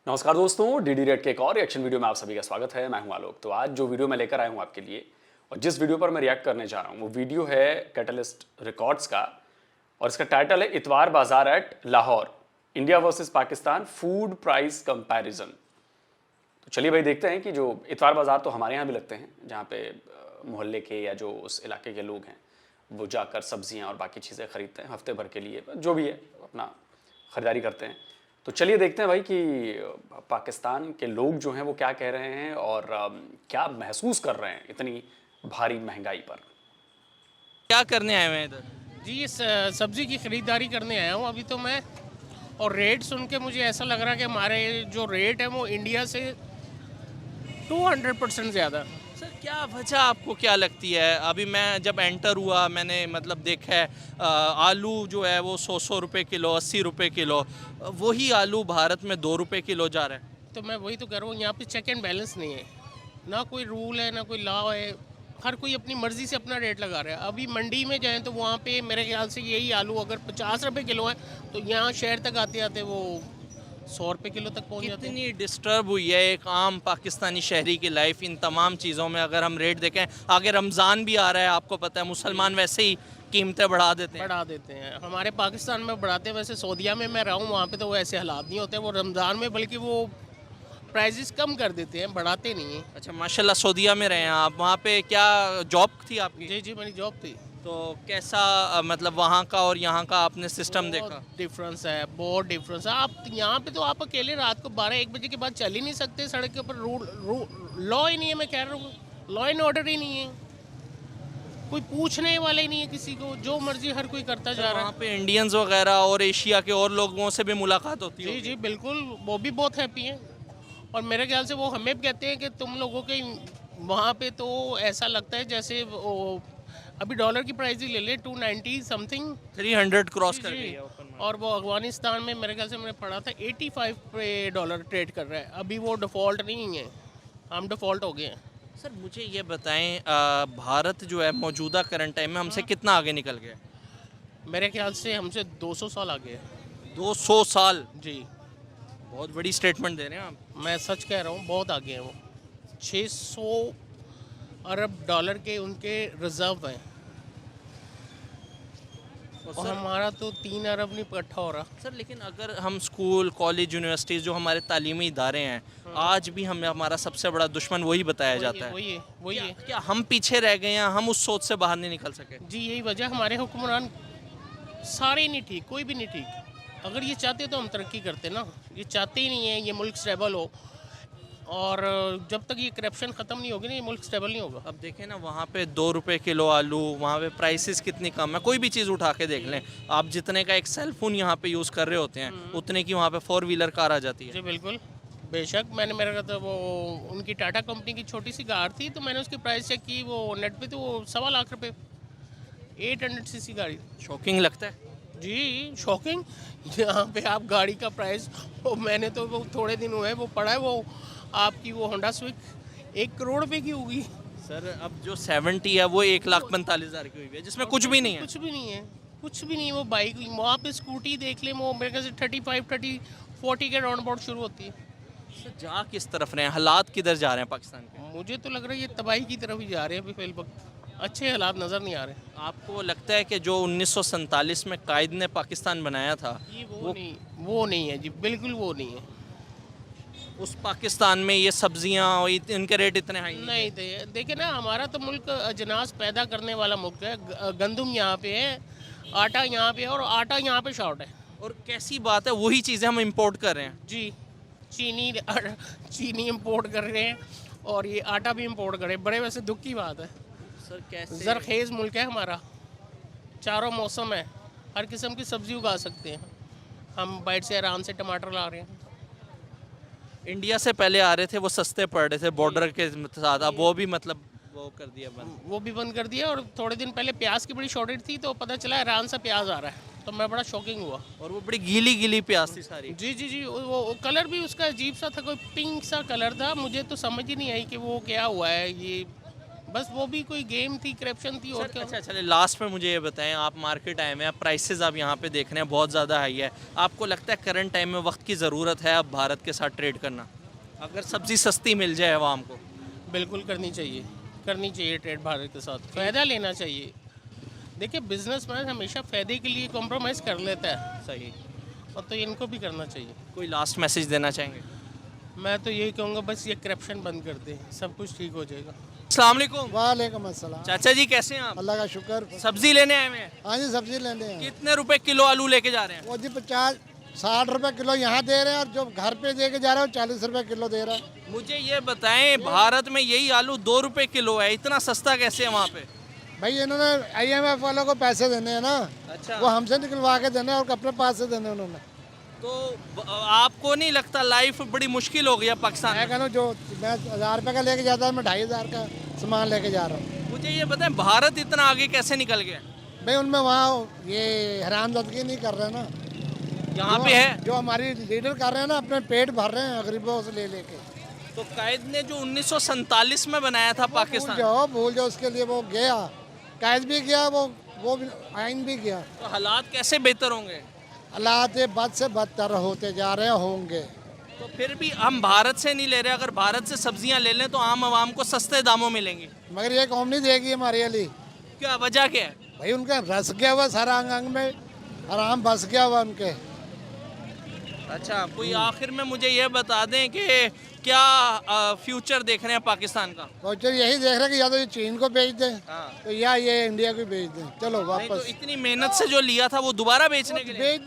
नमस्कार दोस्तों, DD red के एक और रिएक्शन वीडियो में आप सभी का स्वागत है। मैं हूं आलोक। तो आज जो वीडियो मैं लेकर आया हूं आपके लिए और जिस वीडियो पर मैं रिएक्ट करने जा रहा हूं वो वीडियो है कैटलिस्ट रिकॉर्ड्स का और इसका टाइटल है Itwar Bazaar at Lahore, India versus Pakistan food price comparison. तो चलिए भाई देखते हैं कि जो इतवार बाजार तो हमारे यहाँ भी लगते हैं, जहाँ पे मोहल्ले के या जो उस इलाके के लोग हैं वो जाकर सब्जियाँ और बाकी चीज़ें खरीदते हैं हफ्ते भर के लिए, जो भी है अपना ख़रीदारी करते हैं। तो चलिए देखते हैं भाई कि पाकिस्तान के लोग जो हैं वो क्या कह रहे हैं और क्या महसूस कर रहे हैं इतनी भारी महंगाई पर। क्या करने आए हुए हैं इधर? जी सब्ज़ी की ख़रीदारी करने आया हूँ अभी तो मैं। और रेट सुन के मुझे ऐसा लग रहा है कि हमारे जो रेट है वो इंडिया से 200% ज़्यादा। सर क्या वजह आपको क्या लगती है? अभी मैं जब एंटर हुआ मैंने मतलब देखा है आलू जो है वो 100 रुपये किलो, 80 रुपये किलो, वही आलू भारत में 2 रुपये किलो जा रहा है। तो मैं वही तो कह रहा हूँ, यहाँ पे चेक एंड बैलेंस नहीं है, ना कोई रूल है ना कोई लॉ है। हर कोई अपनी मर्ज़ी से अपना रेट लगा रहा है। अभी मंडी में जाएँ तो वहाँ पे मेरे ख्याल से यही आलू अगर 50 रुपये किलो है तो यहाँ शहर तक आते आते वो 100 रुपये किलो तक पहुँच जाते हैं। कितनी डिस्टर्ब हुई है एक आम पाकिस्तानी शहरी की लाइफ इन तमाम चीज़ों में। अगर हम रेट देखें, आगे रमज़ान भी आ रहा है, आपको पता है मुसलमान वैसे ही कीमतें बढ़ा देते हैं। बढ़ा देते हैं, हमारे पाकिस्तान में बढ़ाते हैं। वैसे सऊदीया में मैं रहा हूँ, वहाँ पे तो वो ऐसे हालात नहीं होते। वो रमज़ान में बल्कि वो प्राइजेस कम कर देते हैं, बढ़ाते नहीं हैं। अच्छा, माशाल्लाह सऊदीया में रहे हैं आप। वहाँ पे क्या जॉब थी आपकी? जी जी, मेरी जॉब थी। तो कैसा मतलब वहाँ का और यहाँ का आपने सिस्टम देखा? डिफरेंस है, बहुत डिफरेंस है। आप यहाँ पे तो आप अकेले रात को 12-1 बजे के बाद चल ही नहीं सकते सड़क के ऊपर। लॉ ही नहीं है, मैं कह रहा हूँ लॉ एंड ऑर्डर ही नहीं है। कोई पूछने वाला ही नहीं है किसी को, जो मर्जी हर कोई करता जा रहा वहाँ है। पे इंडियंस वगैरह और एशिया के और लोगों से भी मुलाकात होती है? जी जी बिल्कुल, वो भी बहुत हैप्पी हैं। और मेरे ख्याल से वो हमें भी कहते हैं कि तुम लोगों के वहाँ पे तो ऐसा लगता है जैसे वो अभी डॉलर की प्राइस ही ले ले 290 समथिंग। 300 क्रॉस कर जी, गई है ओपन मार्केट। और वो अफगानिस्तान में मेरे ख्याल से मैंने पढ़ा था 85 पे डॉलर ट्रेड कर रहा है। अभी वो डिफ़ॉल्ट नहीं है, हम डिफ़ॉल्ट हो गए हैं। सर मुझे ये बताएं, भारत जो है मौजूदा करंट टाइम में हमसे कितना आगे निकल गया? मेरे ख्याल से हमसे 200 साल आगे है। 200 साल? जी, बहुत बड़ी स्टेटमेंट दे रहे हैं आप। मैं सच कह रहा हूँ, बहुत आगे हैं वो। 600 अरब डॉलर के उनके रिजर्व हैं और और सर, हमारा तो 3 अरब नहीं इकट्ठा हो रहा। सर लेकिन अगर हम स्कूल कॉलेज यूनिवर्सिटीज़ जो हमारे तालीमी इदारे हैं, आज भी हमें हमारा सबसे बड़ा दुश्मन वही बताया जाता है। वही है। क्या हम पीछे रह गए हैं? हम उस सोच से बाहर नहीं निकल सके? जी यही वजह, हमारे हुक्मरान सारे ही नहीं ठीक, कोई भी नहीं ठीक। अगर ये चाहते तो हम तरक्की करते ना, ये चाहते ही नहीं है ये मुल्क स्टेबल हो। और जब तक ये करप्शन ख़त्म नहीं होगी ना, ये मुल्क स्टेबल नहीं होगा। अब देखें ना, वहाँ पे 2 रुपये किलो आलू, वहाँ पे प्राइसेस कितनी कम है। कोई भी चीज़ उठा के देख लें आप, जितने का एक सेल फोन यहाँ पे यूज़ कर रहे होते हैं उतने की वहाँ पे 4 व्हीलर कार आ जाती है। जी बिल्कुल, बेशक। मैंने मेरा तो वो उनकी टाटा कंपनी की छोटी सी कार थी, तो मैंने उसकी प्राइस चेक की वो नेट पे, तो वो 1.25 लाख रुपये 800 सीसी गाड़ी। शॉकिंग लगता है। जी शॉकिंग। यहाँ पे आप गाड़ी का प्राइस, वो मैंने तो वो थोड़े दिन हुए वो पढ़ा है, वो आपकी वो होंडा स्विफ्ट 1 करोड़ रुपए की होगी। सर अब जो 70 है वो 1,45,000 की हुई है, जिसमें कुछ भी नहीं है। कुछ भी नहीं है, कुछ भी नहीं है। वो बाइक वहाँ पे स्कूटी देख ले, वो मेरे ख्याल से 35-40 के राउंड अबाउट शुरू होती है। सर जा किस तरफ रहे हैं, हालात किधर जा रहे हैं पाकिस्तान के? मुझे तो लग रहा है ये तबाही की तरफ ही जा रहे हैं अभी फिलहाल। अच्छे हालात नज़र नहीं आ रहे। आपको लगता है कि जो 1947 में कायद ने पाकिस्तान बनाया था ये वो नहीं है जी, बिल्कुल वो नहीं है। उस पाकिस्तान में ये सब्जियां और इनके रेट इतने हाई नहीं थे। देखिए ना, हमारा तो मुल्क अजनास पैदा करने वाला मुल्क है। गंदम यहाँ पे है, आटा यहाँ पे है, और आटा यहाँ पे शॉर्ट है। और कैसी बात है, वही चीज़ें हम इंपोर्ट कर रहे हैं। जी, चीनी इंपोर्ट कर रहे हैं और ये आटा भी इंपोर्ट कर रहे हैं। बड़े वैसे दुख की बात है। सर कैसे? ज़रखेज़ मुल्क है हमारा, चारों मौसम है, हर किस्म की सब्ज़ी उगा सकते हैं हम। बाहर से ईरान से टमाटर ला रहे हैं। इंडिया से पहले आ रहे थे, वो सस्ते पड़ रहे थे बॉर्डर के साथ, अब वो भी मतलब वो कर दिया बंद। वो भी बंद कर दिया। और थोड़े दिन पहले प्याज की बड़ी शॉर्टेज थी, तो पता चला ईरान से प्याज आ रहा है, तो मैं बड़ा शॉकिंग हुआ। और वो बड़ी गीली गीली प्याज थी सारी। जी जी जी, वो कलर भी उसका अजीब सा था, कोई पिंक सा कलर था। मुझे तो समझ ही नहीं आई कि वो क्या हुआ है। ये बस वो भी कोई गेम थी, करप्शन थी और क्या। अच्छा चले लास्ट में मुझे ये बताएं, आप मार्केट आए हुए हैं, प्राइसेस आप यहाँ पे देख रहे हैं बहुत ज़्यादा हाई है, आपको लगता है करंट टाइम में वक्त की ज़रूरत है अब भारत के साथ ट्रेड करना, अगर सब्ज़ी सस्ती मिल जाए आवाम को? बिल्कुल करनी चाहिए ट्रेड भारत के साथ, फ़ायदा लेना चाहिए। देखिए बिजनेसमैन हमेशा फ़ायदे के लिए कॉम्प्रोमाइज़ कर लेता है, सही। और तो इनको भी करना चाहिए। कोई लास्ट मैसेज देना चाहेंगे? मैं तो यही कहूँगा बस ये करप्शन बंद कर दे, सब कुछ ठीक हो जाएगा। अस्सलाम वालेकुम। वालेकुम अस्सलाम। चाचा जी कैसे हैं आप? अल्लाह का शुक्र। सब्जी लेने आए हुए हैं? हाँ जी, सब्जी लेने हैं। कितने रुपए किलो आलू लेके जा रहे हैं? वो जी 50-60 रुपए किलो यहाँ दे रहे हैं, और जो घर पे दे के जा रहे हैं वो 40 रुपए किलो दे रहा है। मुझे ये बताएं, भारत में यही आलू 2 रुपए किलो है, इतना सस्ता कैसे है वहाँ पे? भाई इन्होंने IMF वालों को पैसे देने हैं ना, अच्छा। वो हमसे निकलवा के देने हैं और अपने पास से देने उन्होंने। तो आपको नहीं लगता लाइफ बड़ी मुश्किल हो गई है पाकिस्तान मैं में? कहूँ जो मैं 1000 रुपए का लेके जाता हूँ, मैं 2500 का सामान लेके जा रहा हूँ। मुझे ये बताएं, भारत इतना आगे कैसे निकल गया? भाई उनमें वहाँ ये हरामजादगी नहीं कर रहे ना, यहाँ पे है जो हमारी लीडर कर रहे हैं ना, अपने पेट भर रहे हैं गरीबों से ले लेके। तो कायद ने जो 1947 में बनाया था पाकिस्तान, भूल जाओ, उसके लिए वो गया, कैद भी गया, वो भी आइन भी गया। तो हालात कैसे बेहतर होंगे? हालात ये बद से बदतर होते जा रहे होंगे। तो फिर भी हम भारत से नहीं ले रहे, अगर भारत से सब्जियां ले लें तो आम आवाम को सस्ते दामों मिलेंगी। मगर ये कौम नहीं देगी हमारे लिए। क्या वजह क्या है? भाई उनका रस गया हुआ सारा अंग अंग में, आराम बस गया हुआ उनके। अच्छा, कोई आखिर में मुझे ये बता दें कि क्या फ्यूचर देख रहे हैं पाकिस्तान का? तो चल यही देख रहे कि या तो ये चीन को बेच दें, हाँ। तो या ये इंडिया को बेच दें। चलो नहीं तो वापस इतनी मेहनत से जो लिया था वो दोबारा बेचने के लिए?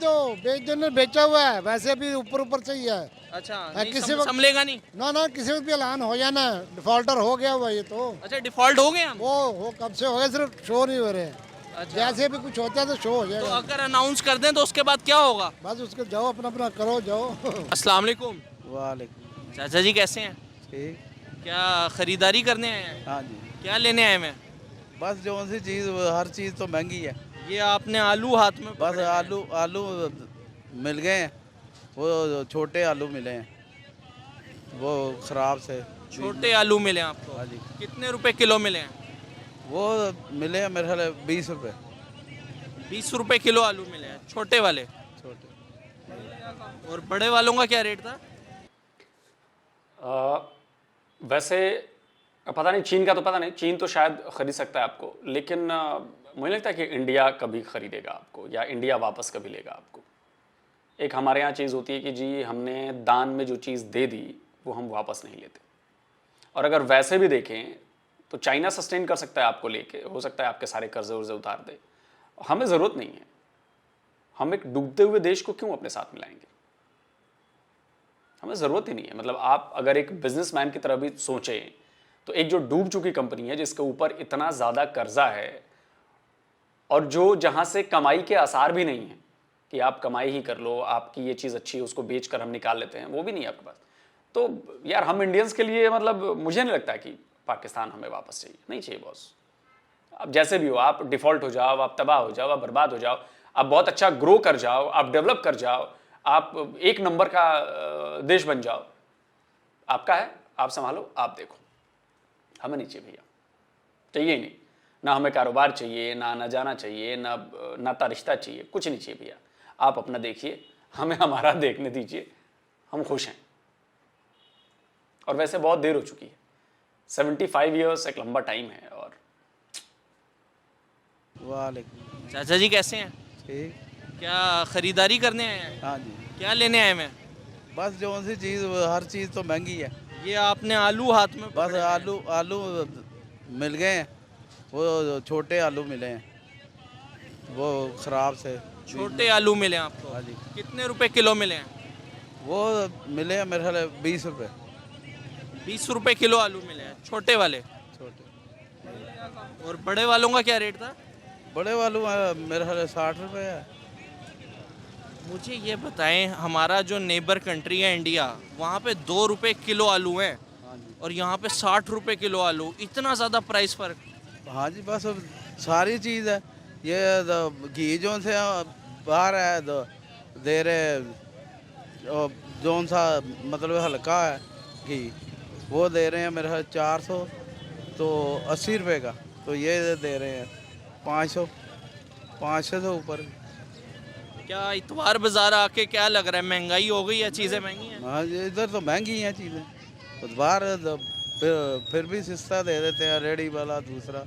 बेच दो ने बेचा हुआ है, वैसे भी ऊपर ऊपर से ही है। अच्छा, हाँ, नहीं किसी वक्त- संभलेगा नहीं? ना किसी वक्त भी ऐलान हो जाना, डिफॉल्टर हो गया हुआ ये तो। अच्छा, डिफॉल्ट हो गए हम? वो कब से हो गया, सिर्फ शो नहीं हो रहे हैं। अच्छा, जैसे भी कुछ होता है तो शो हो तो जाएगा। अगर अनाउंस कर दें तो उसके बाद क्या होगा? बस उसको जाओ, अपना अपना करो, जाओ। अस्सलाम वालेकुम। वालेकुम। चाचा जी कैसे हैं? ठीक। क्या खरीदारी करने आए हैं? हाँ जी, क्या लेने आए हैं? बस जो सी चीज़, हर चीज़ तो महंगी है। ये आपने आलू हाथ में बस पकड़े हैं। आलू मिल गए हैं, वो छोटे आलू मिले हैं, वो ख़राब से। छोटे आलू मिले हैं आपको? हाँ जी, कितने रुपए किलो मिले हैं? वो मिले हैं मेरे ख्याल 20 रुपये 20 रुपए किलो आलू मिले हैं छोटे वाले। छोटे। और बड़े वालों का क्या रेट था? वैसे पता नहीं, चीन का तो पता नहीं, चीन तो शायद खरीद सकता है आपको, लेकिन मुझे लगता है कि इंडिया कभी खरीदेगा आपको, या इंडिया वापस कभी लेगा आपको। एक हमारे यहाँ चीज़ होती है कि जी हमने दान में जो चीज़ दे दी वो हम वापस नहीं लेते। और अगर वैसे भी देखें तो चाइना सस्टेन कर सकता है आपको लेके, हो सकता है आपके सारे कर्जे वर्जे उतार दे, हमें ज़रूरत नहीं है। हम एक डूबते हुए देश को क्यों अपने साथ मिलाएंगे? हमें ज़रूरत ही नहीं है। मतलब आप अगर एक बिजनेसमैन की तरह भी सोचें तो एक जो डूब चुकी कंपनी है, जिसके ऊपर इतना ज़्यादा कर्जा है, और जो जहाँ से कमाई के आसार भी नहीं है कि आप कमाई ही कर लो, आपकी ये चीज़ अच्छी है, उसको बेच कर हम निकाल लेते हैं, वो भी नहीं है आपके पास। तो यार हम इंडियंस के लिए, मतलब मुझे नहीं लगता कि पाकिस्तान हमें वापस चाहिए, नहीं चाहिए बॉस। अब जैसे भी हो, आप डिफ़ॉल्ट हो जाओ, आप तबाह हो जाओ, आप बर्बाद हो जाओ, आप बहुत अच्छा ग्रो कर जाओ, आप डेवलप कर जाओ, आप एक नंबर का देश बन जाओ, आपका है, आप संभालो, आप देखो। हमें नहीं चाहिए भैया, चाहिए ही नहीं। ना हमें कारोबार चाहिए, ना जाना चाहिए, ना नाता रिश्ता चाहिए, कुछ नहीं चाहिए भैया। आप अपना देखिए, हमें हमारा देखने दीजिए, हम खुश हैं। और वैसे बहुत देर हो चुकी है, 75 ईयर्स एक लंबा टाइम है। और वालेकुम। चाचा जी कैसे हैं? ठीक। क्या खरीदारी करने आए हैं? हाँ जी, क्या लेने आए हैं? बस जो सी चीज़, हर चीज़ तो महंगी है। ये आपने आलू हाथ में बस पकड़े हैं। आलू मिल गए हैं, वो छोटे आलू मिले हैं, वो ख़राब से। छोटे आलू मिले हैं आपको? हाँ जी, कितने रुपए किलो मिले हैं? वो मिले हैं मेरे ख्याल 20 रुपये 20 रुपए किलो आलू मिले हैं छोटे वाले। छोटे। और बड़े वालों का क्या रेट था? बड़े वालू मेरे ख्याल 60 रुपये है। मुझे ये बताएं, हमारा जो नेबर कंट्री है इंडिया, वहाँ पे 2 रुपए किलो आलू हैं, हाँ जी, और यहाँ पे 60 रुपए किलो आलू, इतना ज़्यादा प्राइस फर्क। हाँ जी, बस अब सारी चीज़ है। ये घी जो से बाहर है दे रहे, जो सा मतलब हल्का है घी, वो दे रहे हैं मेरे ख्याल 400 तो 80 रुपये का, तो ये दे रहे हैं 500 से ऊपर। क्या इतवार बाजार आके क्या लग रहा है, महंगाई हो गई है, चीज़ें महंगी हैं? हाँ, ये इधर तो महंगी हैं चीज़ें, तो बाहर फिर भी सस्ता दे देते हैं रेडी वाला दूसरा,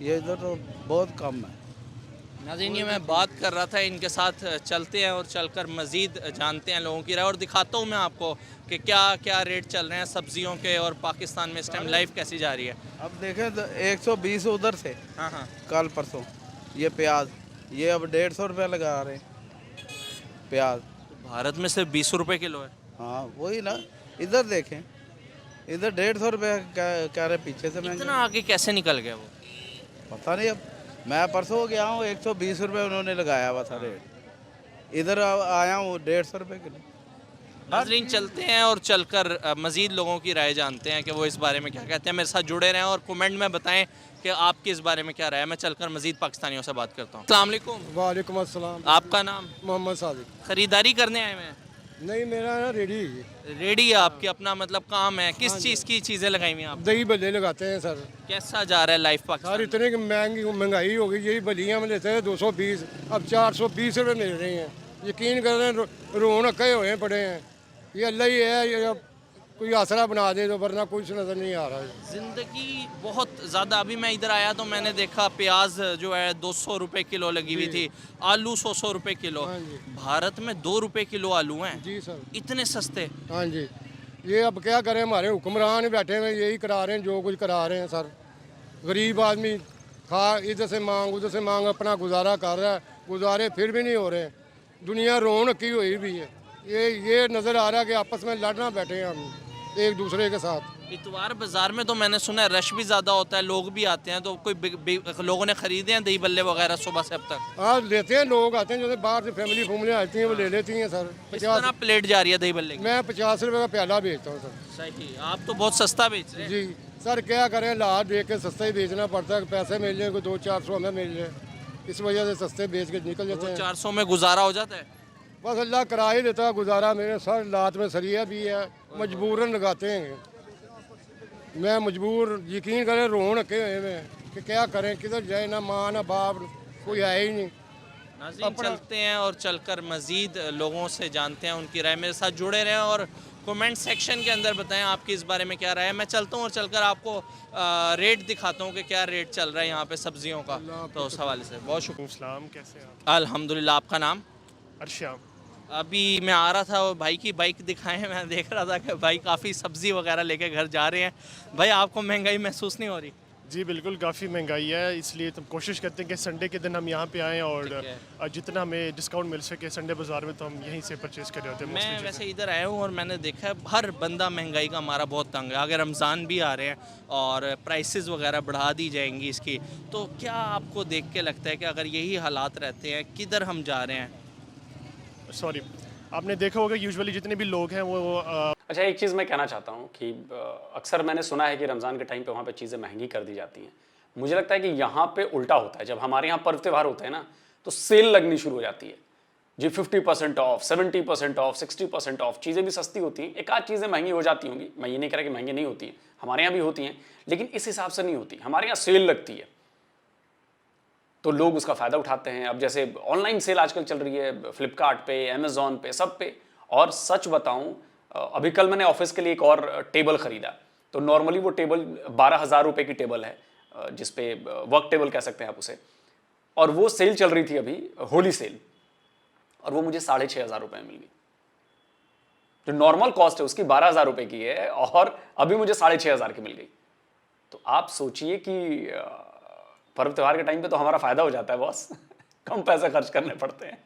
ये इधर तो बहुत कम है। नाज़रीन, ये मैं बात कर रहा था, इनके साथ चलते हैं और चलकर मज़ीद जानते हैं लोगों की राय और दिखाता हूँ मैं आपको कि क्या क्या रेट चल रहे हैं सब्जियों के और पाकिस्तान में इस टाइम लाइफ कैसी जा रही है। अब देखें तो 120 उधर से हाँ हाँ, कल परसों, ये प्याज ये अब 150 रुपये लगा रहे हैं प्याज। तो भारत में सिर्फ 20 रुपये किलो है। हाँ वही ना, इधर देखें, इधर 150 रुपये कह रहे, पीछे से महंगे। इतना आगे कैसे निकल गया वो? पता नहीं, अब मैं परसों गया हूँ 120 रुपये उन्होंने लगाया हुआ था रेट, इधर आया हूँ 150 रुपये किलो। नाज़रीन, चलते हैं और चलकर मज़ीद लोगों की राय जानते हैं कि वो इस बारे में क्या कहते हैं। मेरे साथ जुड़े रहें और कमेंट में बताएं कि आपकी इस बारे में क्या राय है। मैं चलकर मज़ीद पाकिस्तानियों से बात करता हूँ। अस्सलाम वालेकुम। वालेकुम अस्सलाम। आपका नाम? मोहम्मद सादिक। ख़रीदारी करने आए हैं? नहीं, मेरा ना रेडी है। रेडी है आपकी, अपना मतलब काम है? किस चीज़ की चीज़ें लगाई हुई हैं आप? दही भल्ले लगाते हैं सर। कैसा जा रहा है लाइफ सर पाकिस्तान? इतने की महंगाई हो गई, यही भलियाँ में लेते हैं 220, अब 420 रुपये मिल रही हैं। यकीन कर रहे हैं, रोन अक्के हुए पड़े हैं। ये अल्लाह ही है, ये कोई आसरा बना दे तो, वरना कुछ नज़र नहीं आ रहा है। ज़िंदगी बहुत ज़्यादा, अभी मैं इधर आया तो मैंने देखा प्याज जो है 200 रुपये किलो लगी हुई थी, आलू 100 रुपये किलो। हाँ जी। भारत में 2 रुपये किलो आलू हैं। जी सर। इतने सस्ते। हाँ जी, ये अब क्या करें, हमारे हुक्मरान बैठे हुए यही करा रहे हैं, जो कुछ करा रहे हैं सर। गरीब आदमी खा इधर से मांग उधर से मांग, अपना गुजारा कर रहा है, गुजारे फिर भी नहीं हो रहे। दुनिया रोन की हुई भी है। ये नज़र आ रहा है कि आपस में लड़ना बैठे हैं हम एक दूसरे के साथ। इतवार बाजार में तो मैंने सुना है रश भी ज़्यादा होता है, लोग भी आते हैं, तो कोई लोगों ने ख़रीदे हैं दही बल्ले वगैरह सुबह से अब तक? हाँ लेते हैं, लोग आते हैं, जैसे बाहर से फैमिली आती हैं, वो ले लेती हैं सर। किस तरह प्लेट जा रही है दही बल्ले की? मैं 50 रुपये का प्याला बेचता हूँ सर। सही, आप तो बहुत सस्ता बेच रहे हैं। जी सर, क्या करें, लाद देख के सस्ता ही बेचना पड़ता है। पैसे मिल जाए, कोई 200-400 हमें मिल जाए, इस वजह से सस्ते बेच के निकल जाते हैं। 400 में गुजारा हो जाता है? बस अल्लाह करा ही देता है गुजारा। मेरे सर लात में सरिया भी है, मजबूरन लगाते हैं। मैं मजबूर, यकीन करें, रोन रखे हुए हैं कि क्या करें, किधर जाए, ना माँ ना बाप, कोई है ही नहीं। नाज़रीन, चलते हैं और चलकर मज़ीद लोगों से जानते हैं उनकी राय। मेरे साथ जुड़े रहें और कमेंट सेक्शन के अंदर बताएं आपकी इस बारे में क्या राय है। मैं चलता हूँ और चलकर आपको रेट दिखाता हूँ कि क्या रेट चल रहा है यहाँ पे सब्जियों का। तो उस हवाले से बहुत शुक्रिया। इस्लाम कैसे हैं आप? अल्हम्दुलिल्लाह। आपका नाम? अर्शिया। अभी मैं आ रहा था, वो भाई की बाइक दिखाएं, मैं देख रहा था कि भाई काफ़ी सब्ज़ी वगैरह लेके घर जा रहे हैं। भाई, आपको महंगाई महसूस नहीं हो रही? जी बिल्कुल, काफ़ी महंगाई है, इसलिए तो कोशिश करते हैं कि संडे के दिन हम यहाँ पे आएँ और जितना हमें डिस्काउंट मिल सके संडे बाज़ार में, तो हम यहीं से परचेज़ कर रहे होते हैं। मैं वैसे इधर आया हूँ और मैंने देखा है हर बंदा महंगाई का हमारा बहुत तंग है। आगे रमज़ान भी आ रहे हैं और प्राइसेस वगैरह बढ़ा दी जाएंगी इसकी, तो क्या आपको देख के लगता है कि अगर यही हालात रहते हैं, किधर हम जा रहे हैं? सॉरी, आपने देखा होगा यूजुअली जितने भी लोग हैं वो अच्छा, एक चीज़ मैं कहना चाहता हूँ कि अक्सर मैंने सुना है कि रमज़ान के टाइम पे वहाँ पे चीज़ें महंगी कर दी जाती हैं। मुझे लगता है कि यहाँ पे उल्टा होता है। जब हमारे यहाँ पर्व त्यौहार होते हैं ना, तो सेल लगनी शुरू हो जाती है जी। 50% ऑफ, 70% ऑफ, 60% ऑफ, चीज़ें भी सस्ती होती हैं। एक आध चीज़ें महंगी हो जाती होंगी, मैं ये नहीं कह रहा कि महंगी नहीं होती हैं, हमारे यहाँ भी होती हैं, लेकिन इस हिसाब से नहीं होती। हमारे यहाँ सेल लगती है तो लोग उसका फ़ायदा उठाते हैं। अब जैसे ऑनलाइन सेल आजकल चल रही है, फ्लिपकार्ट पे, अमेज़ॉन पे, सब पे। और सच बताऊं, अभी कल मैंने ऑफिस के लिए एक और टेबल ख़रीदा, तो नॉर्मली वो टेबल 12,000 रुपये की टेबल है, जिसपे वर्क टेबल कह सकते हैं आप उसे, और वो सेल चल रही थी अभी, होली सेल, और वो मुझे 6,500 रुपये में मिल गई। जो नॉर्मल कॉस्ट है उसकी 12,000 रुपये की है और अभी मुझे 6,500 की मिल गई। तो आप सोचिए कि पर्व त्यौहार के टाइम पे तो हमारा फ़ायदा हो जाता है बॉस। कम पैसे खर्च करने पड़ते हैं।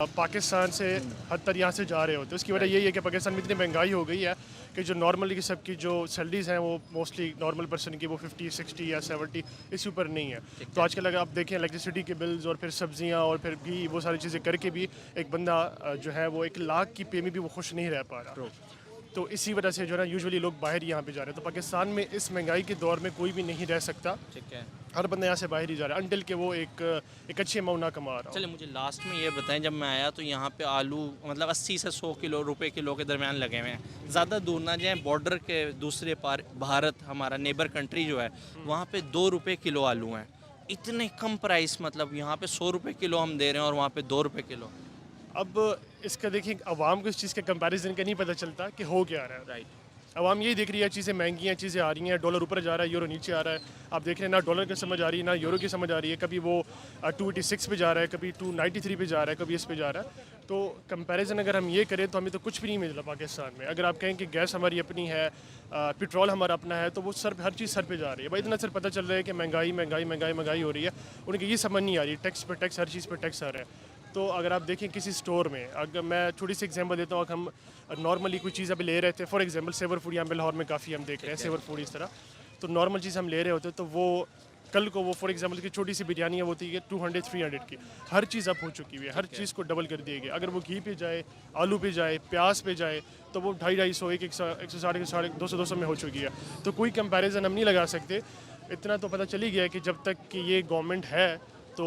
पाकिस्तान से हर तरह यहाँ से जा रहे होते हैं। उसकी वजह यही है कि पाकिस्तान में इतनी महंगाई हो गई है कि जो नॉर्मली सबकी जो सैलरीज हैं वो मोस्टली नॉर्मल पर्सन की वो 50, 60 या 70 इसके ऊपर नहीं है। तो आजकल अगर आप देखें इलेक्ट्रिसिटी के बिल्स और फिर सब्जियाँ और फिर भी वो सारी चीज़ें करके भी एक बंदा जो है वो 1 लाख की पे में भी वो खुश नहीं रह पा रहा। तो इसी वजह से जो है ना यूजुअली लोग बाहर यहाँ पे जा रहे हैं। तो पाकिस्तान में इस महंगाई के दौर में कोई भी नहीं रह सकता, ठीक है। हर बंदा यहाँ से बाहर ही जा रहा है अनटिल के वो एक अच्छी अमाउंट ना कमा रहा हो। चलिए मुझे लास्ट में ये बताएं, जब मैं आया तो यहाँ पे आलू मतलब 80 से 100 किलो रुपए किलो के दरमियान लगे हुए हैं। ज़्यादा दूर ना जाएं, बॉर्डर के दूसरे पार भारत हमारा नेबर कंट्री जो है वहाँ पे 2 रुपये किलो आलू हैं। इतने कम प्राइस, मतलब यहाँ पे 100 रुपये किलो हम दे रहे हैं और वहाँ पे 2 रुपये किलो। अब इसका देखिए, आवाम को इस चीज़ के कंपैरिजन का नहीं पता चलता कि हो क्या रहा है। राइट। आवाम यही देख रही है चीज़ें महंगी हैं, चीज़ें आ रही हैं, डॉलर ऊपर जा रहा है, यूरो नीचे आ रहा है। आप देख रहे हैं ना डॉलर की समझ आ रही है ना यूरो की समझ आ रही है। कभी वो 286 पे जा रहा है, कभी 293 पे जा रहा है, कभी इस पे जा रहा है। तो कंपैरिजन अगर हम ये करें तो हमें तो कुछ भी नहीं मिल रहा पाकिस्तान में। अगर आप कहें कि गैस हमारी अपनी है, पेट्रोल हमारा अपना है, तो वो सर हर चीज़ सर पे जा रही है। भाई इतना सर पता चल रहा है कि महंगाई महंगाई महंगाई महंगाई हो रही है, उनकी ये समझ नहीं आ रही। टैक्स पे टैक्स, हर चीज़ पे टैक्स आ रहा है। तो अगर आप देखें किसी स्टोर में, अगर मैं छोटी सी एग्जांपल देता हूँ, हम नॉर्मली कोई चीज़ अभी ले रहे थे, फॉर एग्जांपल सेवर फूड, यहाँ पे लाहौर में काफ़ी हम देख रहे हैं सेवर फूड इस तरह। तो नॉर्मल चीज़ हम ले रहे होते तो वो कल को वो फॉर एग्जांपल की छोटी सी बिरयानी है होती है 200-300 की, हर चीज़ अप हो चुकी हुई है, हर चीज़ को डबल कर दिया गया। अगर वो घी पे जाए, आलू पे जाए, प्याज पे जाए, तो वो 250-250, 160, 200 में हो चुकी है। तो कोई कंपैरिजन हम नहीं लगा सकते। इतना तो पता चल ही गया कि जब तक कि ये गवर्नमेंट है तो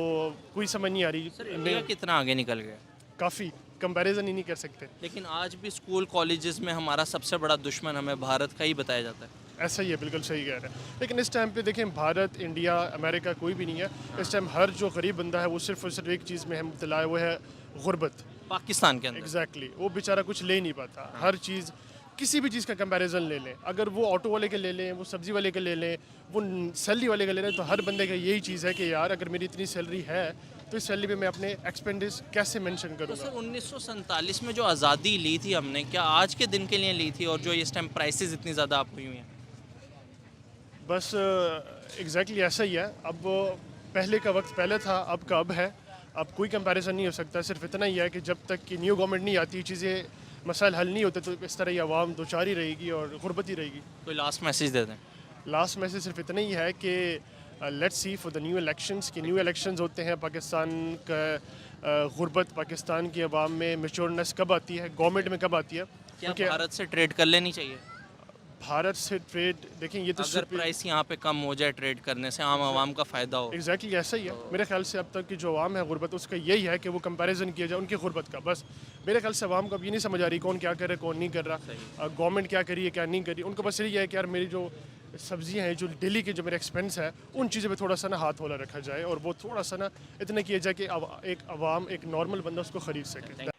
कोई समझ नहीं आ रही। सर इंडिया कितना आगे निकल गया। काफ़ी कंपैरिजन ही नहीं कर सकते। लेकिन आज भी स्कूल कॉलेजेस में हमारा सबसे बड़ा दुश्मन हमें भारत का ही बताया जाता है। ऐसा ही है, बिल्कुल सही कह रहे हैं। लेकिन इस टाइम पे देखें, भारत, इंडिया, अमेरिका कोई भी नहीं है इस टाइम। हर जो गरीब बंदा है वो सिर्फ और सिर्फ एक चीज़ में है मुब्तला है, वो है गुर्बत। पाकिस्तान के अंदर एग्जैक्टली वो बेचारा कुछ ले नहीं पाता। हर चीज़, किसी भी चीज़ का कंपैरिजन ले लें, अगर वो ऑटो वाले के ले लें, वो सब्ज़ी वाले के ले लें, वो सैलरी वाले के ले लें, तो हर बंदे का यही चीज़ है कि यार अगर मेरी इतनी सैलरी है तो इस सैलरी में मैं अपने एक्सपेंडिस कैसे मेंशन तो करूँगा। सर 1947 में जो आज़ादी ली थी हमने, क्या आज के दिन के लिए ली थी, और जो इस टाइम प्राइसेस इतनी ज़्यादा आप हुई हुई हैं? बस एग्जैक्टली ऐसा ही है। अब पहले का वक्त पहले था, अब का अब है। अब कोई कंपैरिजन नहीं हो सकता। सिर्फ इतना ही है कि जब तक कि न्यू गवर्नमेंट नहीं आती, चीज़ें मसाइल हल नहीं होते, तो इस तरह ही आवाम दो चार ही रहेगी और गुर्बत ही रहेगी। कोई लास्ट मैसेज दे दें। लास्ट मैसेज सिर्फ इतना ही है कि let's see for the new elections, कि न्यू इलेक्शंस होते हैं, पाकिस्तान का गुर्बत, पाकिस्तान की आवाम में मेच्योरनेस कब आती है, गवर्नमेंट में कब आती है। क्या क्योंकि भारत से ट्रेड कर लेनी चाहिए? भारत से ट्रेड, देखें ये तो अगर प्राइस यहाँ पे कम हो जाए ट्रेड करने से, आम आवाम का फ़ायदा हो। एग्जैक्टली ऐसा ही है। मेरे ख्याल से अब तक की जो आवाम है गुर्बत, उसका यही है कि वो कंपैरिजन किया जाए उनकी गुर्बत का। बस मेरे ख्याल से आवाम को अब ये नहीं समझ आ रही कौन क्या कर रहा है कौन नहीं कर रहा, गवर्नमेंट क्या करी है क्या नहीं करी। उनको बस यही है कि यार मेरी जो सब्जियां हैं, जो डेली के जो मेरे एक्सपेंस है, उन चीज़ों पे थोड़ा सा ना हाथ होला रखा जाए और वो थोड़ा सा ना इतना किया जाए कि एक आवाम, एक नॉर्मल बंदा उसको ख़रीद सके।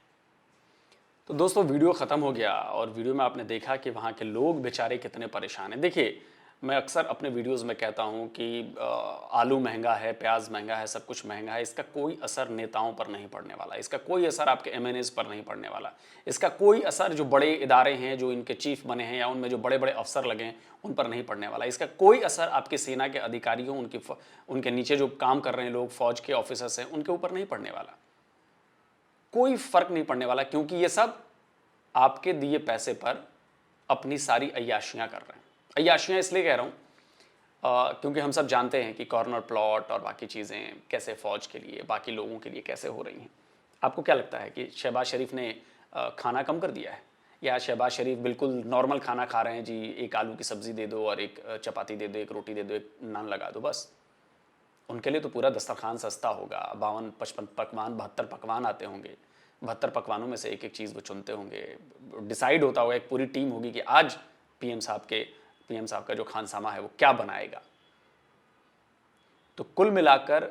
तो दोस्तों वीडियो ख़त्म हो गया और वीडियो में आपने देखा कि वहाँ के लोग बेचारे कितने परेशान हैं। देखिए, मैं अक्सर अपने वीडियोस में कहता हूँ कि आलू महंगा है, प्याज महंगा है, सब कुछ महंगा है। इसका कोई असर नेताओं पर नहीं पड़ने वाला, इसका कोई असर आपके MNAs पर नहीं पड़ने वाला, इसका कोई असर जो बड़े इदारे हैं, जो इनके चीफ बने हैं या उनमें जो बड़े बड़े अफसर लगे हैं उन पर नहीं पड़ने वाला। इसका कोई असर आपके सेना के अधिकारियों, उनके नीचे जो काम कर रहे हैं लोग, फौज के ऑफिसर्स हैं, उनके ऊपर नहीं पड़ने वाला। कोई फर्क नहीं पड़ने वाला, क्योंकि ये सब आपके दिए पैसे पर अपनी सारी अय्याशियां कर रहे हैं। अय्याशियां इसलिए कह रहा हूं क्योंकि हम सब जानते हैं कि कॉर्नर प्लॉट और बाकी चीज़ें कैसे फौज के लिए, बाकी लोगों के लिए कैसे हो रही हैं। आपको क्या लगता है कि शहबाज शरीफ ने खाना कम कर दिया है, या शहबाज शरीफ बिल्कुल नॉर्मल खाना खा रहे हैं जी, एक आलू की सब्ज़ी दे दो और एक चपाती दे दो, एक रोटी दे दो, एक नान लगा दो, बस? उनके लिए तो पूरा दस्तरखान सस्ता होगा। 52, 55 पकवान, 72 पकवान आते होंगे, 72 पकवानों में से एक एक चीज़ वो चुनते होंगे। डिसाइड होता होगा, एक पूरी टीम होगी कि आज पीएम साहब का जो खानसामा है वो क्या बनाएगा। तो कुल मिलाकर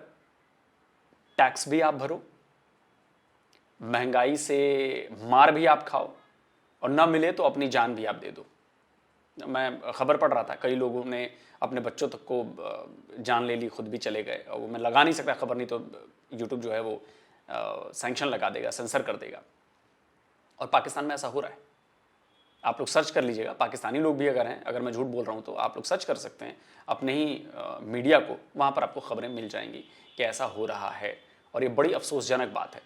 टैक्स भी आप भरो, महंगाई से मार भी आप खाओ, और ना मिले तो अपनी जान भी आप दे दो। मैं खबर पढ़ रहा था, कई लोगों ने अपने बच्चों तक को जान ले ली, खुद भी चले गए। और वो मैं लगा नहीं सकता खबर, नहीं तो यूट्यूब जो है वो सैंक्शन लगा देगा, सेंसर कर देगा। और पाकिस्तान में ऐसा हो रहा है। आप लोग सर्च कर लीजिएगा, पाकिस्तानी लोग भी अगर हैं, अगर मैं झूठ बोल रहा हूँ तो आप लोग सर्च कर सकते हैं अपने ही मीडिया को, वहाँ पर आपको खबरें मिल जाएंगी कि ऐसा हो रहा है। और ये बड़ी अफसोसजनक बात है।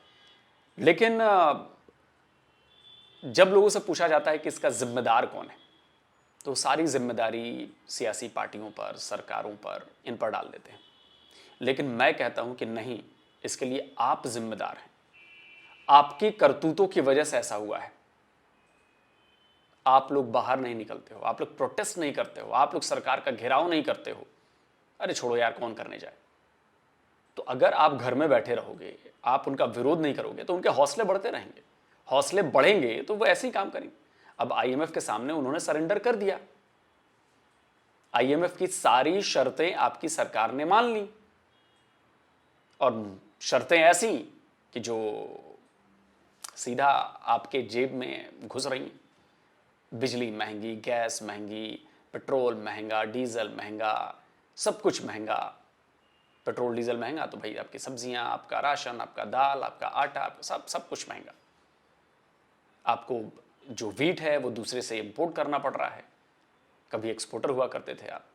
लेकिन जब लोगों से पूछा जाता है कि इसका जिम्मेदार कौन है, तो सारी जिम्मेदारी सियासी पार्टियों पर, सरकारों पर, इन पर डाल देते हैं। लेकिन मैं कहता हूं कि नहीं, इसके लिए आप जिम्मेदार हैं। आपकी करतूतों की वजह से ऐसा हुआ है। आप लोग बाहर नहीं निकलते हो, आप लोग प्रोटेस्ट नहीं करते हो, आप लोग सरकार का घेराव नहीं करते हो, अरे छोड़ो यार, कौन करने जाए। तो अगर आप घर में बैठे रहोगे, आप उनका विरोध नहीं करोगे, तो उनके हौसले बढ़ते रहेंगे। हौसले बढ़ेंगे तो वो ऐसे ही काम करेंगे। अब आईएमएफ के सामने उन्होंने सरेंडर कर दिया, आईएमएफ की सारी शर्तें आपकी सरकार ने मान ली, और शर्तें ऐसी कि जो सीधा आपके जेब में घुस रही हैं। बिजली महंगी, गैस महंगी, पेट्रोल महंगा, डीजल महंगा, सब कुछ महंगा। पेट्रोल डीजल महंगा तो भाई आपकी सब्जियां, आपका राशन, आपका दाल, आपका आटा, आपका सब कुछ महंगा। आपको जो वीट है वो दूसरे से इंपोर्ट करना पड़ रहा है, कभी एक्सपोर्टर हुआ करते थे आप।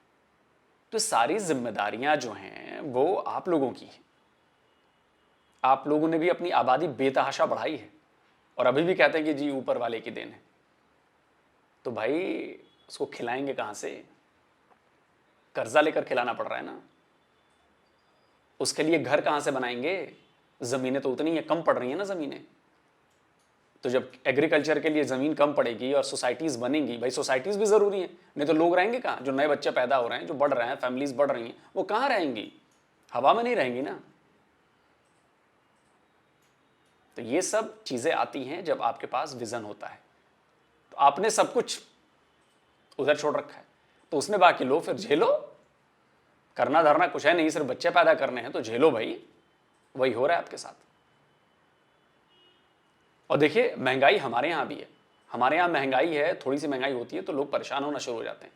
तो सारी जिम्मेदारियां जो हैं वो आप लोगों की हैं। आप लोगों ने भी अपनी आबादी बेतहाशा बढ़ाई है और अभी भी कहते हैं कि जी ऊपर वाले की देन है। तो भाई उसको खिलाएंगे कहां से? कर्जा लेकर खिलाना पड़ रहा है ना। उसके लिए घर कहां से बनाएंगे? जमीनें तो उतनी है, कम पड़ रही है ना जमीनें। तो जब एग्रीकल्चर के लिए जमीन कम पड़ेगी और सोसाइटीज बनेंगी, भाई सोसाइटीज भी जरूरी है, नहीं तो लोग रहेंगे कहां? जो नए बच्चे पैदा हो रहे हैं, जो बढ़ रहे हैं, फैमिलीज बढ़ रही हैं, वो कहां रहेंगी? हवा में नहीं रहेंगी ना। तो ये सब चीजें आती हैं जब आपके पास विजन होता है। तो आपने सब कुछ उधर छोड़ रखा है, तो उसने बाकी लो, फिर झेलो। करना धरना कुछ है नहीं, सिर्फ बच्चे पैदा करने हैं, तो झेलो भाई। वही हो रहा है आपके साथ। और देखिए, महंगाई हमारे यहां भी है। हमारे यहां महंगाई है, थोड़ी सी महंगाई होती है तो लोग परेशान होना शुरू हो जाते हैं।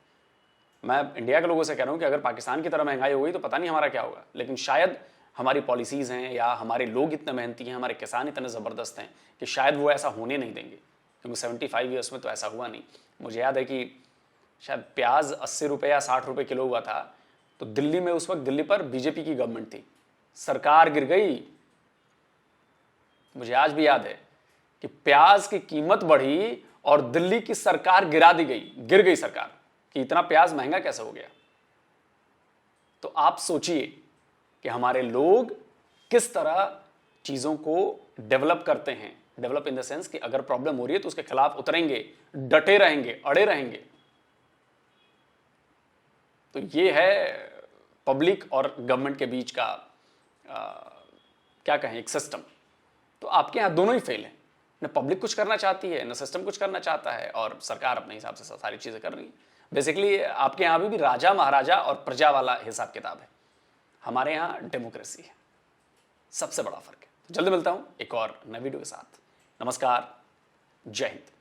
मैं इंडिया के लोगों से कह रहा हूं कि अगर पाकिस्तान की तरह महंगाई हो गई तो पता नहीं हमारा क्या होगा। लेकिन शायद हमारी पॉलिसीज हैं या हमारे लोग इतने मेहनती हैं, हमारे किसान इतने ज़बरदस्त हैं कि शायद वो ऐसा होने नहीं देंगे। क्योंकि 75 ईयर्स में तो ऐसा हुआ नहीं। मुझे याद है कि शायद प्याज 80 रुपये या 60 रुपये किलो हुआ था, तो दिल्ली में उस वक्त दिल्ली पर बीजेपी की गवर्नमेंट थी, सरकार गिर गई। मुझे आज भी याद है कि प्याज की कीमत बढ़ी और दिल्ली की सरकार गिरा दी गई, गिर गई सरकार, कि इतना प्याज महंगा कैसे हो गया। तो आप सोचिए कि हमारे लोग किस तरह चीजों को डेवलप करते हैं। डेवलप इन द सेंस कि अगर प्रॉब्लम हो रही है तो उसके खिलाफ उतरेंगे, डटे रहेंगे, अड़े रहेंगे। तो ये है पब्लिक और गवर्नमेंट के बीच का क्या कहें, एक सिस्टम। तो आपके यहां दोनों ही फेल है। न पब्लिक कुछ करना चाहती है, न सिस्टम कुछ करना चाहता है, और सरकार अपने हिसाब से सारी चीजें कर रही है। बेसिकली आपके यहां भी राजा महाराजा और प्रजा वाला हिसाब किताब है। हमारे यहां डेमोक्रेसी है, सबसे बड़ा फर्क है। तो जल्दी मिलता हूं एक और नए वीडियो के साथ। नमस्कार, जय हिंद।